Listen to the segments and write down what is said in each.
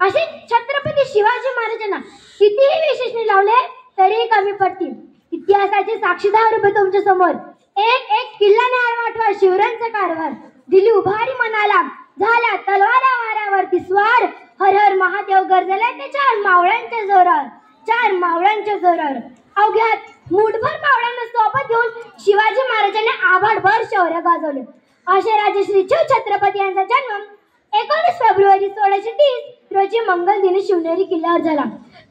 असे छत्रपती शिवाजी महाराजांना कितीही विशेषणे लावले तरी कमी पडतील. इतिहासाचे साक्षीदार उभे तुमच्या समोर. एक एक किल्ला न्यार वाटवा शिवरायांचा कारभार. दिली उभारी मनाला झाल्या तलवारा वारावरती स्वार. हर हर महादेव गरजले ते चार मावळ्यांच्या जोरावर. चार मावळ्यांच्या जोरावर अवघ्यात मुठभर मावळ्यांना सोबत घेऊन शिवाजी महाराजांनी आभाळभर शौर्य गाजवले. असे राजे श्री छत्रपती यांचा जन्म 19 फेब्रुवारी 1630 रोजी मंगल दिनी शिवनेरी किल्ल्यावर झाला.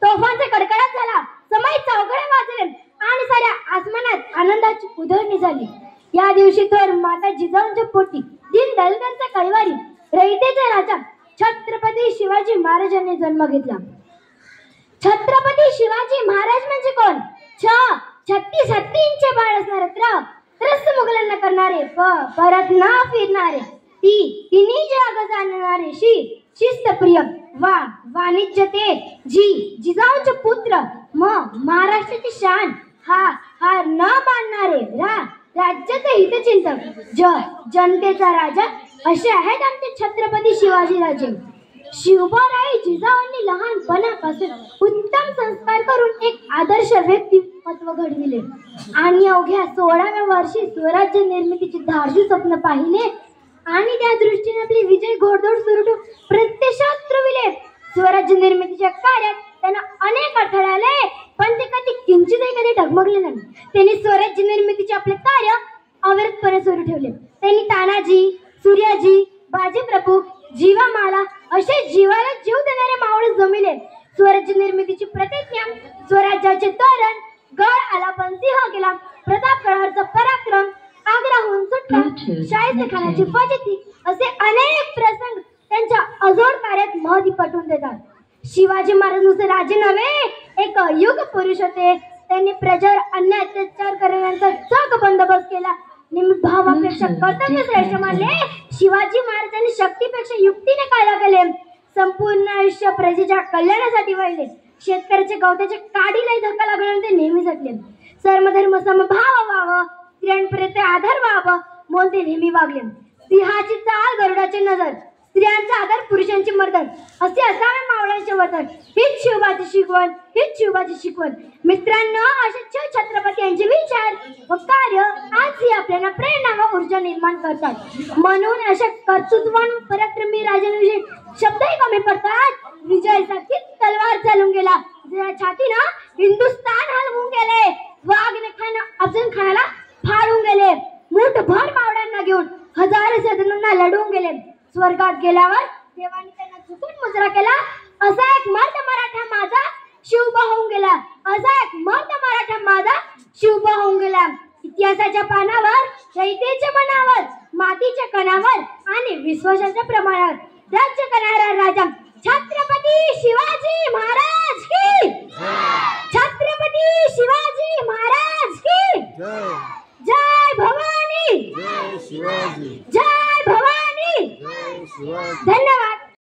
तोफांचा कडकडाट झाला, समय चौघडे वाजले आणि साऱ्या आसमानात आनंदाची उधळणी झाली. या दिवशी थोर माता जिजाऊंच्या पोटी दिन दलितांचा कैवारी रयतेचा राजा छत्रपती शिवाजी महाराजांनी जन्म घेतला. छत्रपती शिवाजी महाराज म्हणजे कोण? 36 हत्तींचे बाळ असणारे, त्रस्त मुघलांना करणारे, परत न फिरणारे, तिन्ही जग जाणणारे, शिस्तप्रिय, वाणिज्य ते जिजाऊंचे पुत्र, महाराष्ट्राची शान, हार न मानणारे, राज्याचे हितचिंतक, जनतेचा राजा असे आहेत आमचे छत्रपती शिवाजी राजे. शिवबाई जिजाऊंनी लहानपणापासून उत्तम संस्कार करून एक आदर्श व्यक्तिमत्व घडविले आणि अवघ्या 16व्या वर्षी स्वराज्य निर्मितीचे धाडसी स्वप्न पाहिले आणि त्या दृष्टीने आपली विजय घोडदौड सुरू ठेवून प्रत्यक्षात उतरविले. स्वराज्य निर्मितीच्या कार्यात त्यांना अनेक अडथळे आले, पण ते कधी डगमगले नाही. त्यांनी स्वराज्य निर्मितीचे आपले कार्य अविरतपणे सुरू ठेवले. त्यांनी तानाजी, सूर्याजी, बाजीप्रभू, जीवामाला असे जीवाला जीव देणारे मावळे जमिले. स्वराज्य निर्मितीची प्रतिज्ञा, स्वराज्याचे तोरण, गड आला पण सिंह गेला, प्रतापगडावरचा पराक्रम, आग्राहून सुटला, शाहिस्तेखानाची फजिती असे अनेक प्रसंग त्यांच्या अजोड कार्यात महती पटवून देतात. शिवाजी महाराज नुसते राजे नव्हे, एक युग पुरुष होते. त्यांनी प्रजेवर अन्याय अत्याचार करणाऱ्यांचा चोख बंदोबस्त केला. भावापेक्षा कर्तव्य श्रेष्ठ मानले. शिवाजी महाराजांनी शक्तीपेक्षा युक्तीने कायदा केले. संपूर्ण आयुष्य प्रजेच्या कल्याणासाठी वाहिले. शेतकऱ्याच्या गवताच्या काडीलाही धक्का लागल्याने ते नेहमी झटले. सर्वधर्म समभाव व्हावं, स्त्रियांपर्यंत आधार व्हावं म्हणून ते नेहमी वागले. सिंहाची चाल गरुडाची नजर, स्त्रियांचा आदर पुरुषांची मर्दन असे असावे मावळ्यांचे वर्तन. हीच शिवबाची शिकवण. मित्रांनो, असे छत्रपती यांचे विचार व कार्य आजही आपल्याला प्रेरणा व ऊर्जा निर्माण करतात. म्हणून अशा कर्तृत्ववान पराक्रमी राजांविषयी शब्दही कमी पडतात. विजयासाठी तलवार चालून गेला, छातीनं हिंदुस्थान हलवून गेले, वाघ अफजल खानाला फाडून गेले, मुठभर मावळ्यांना घेऊन हजारो सैन्यांना लढवून गेले. स्वर्गात गेल्यावर देवाने त्यांना झुकून मुजरा केला. असा एक मर्द मराठा माझा शिवबा होऊन गेला. असा एक मर्द मराठा माझा शिवबा होऊन गेला. इतिहासाच्या पानावर, रयतेच्या मनावर, मातीच्या कणावर आणि विश्वासाच्या प्रमाणावर राज्य करणारा राजा छत्रपती शिवाजी महाराज की. छत्रपती शिवाजी महाराज की. जय भवानी. जय भवानी. धन्यवाद.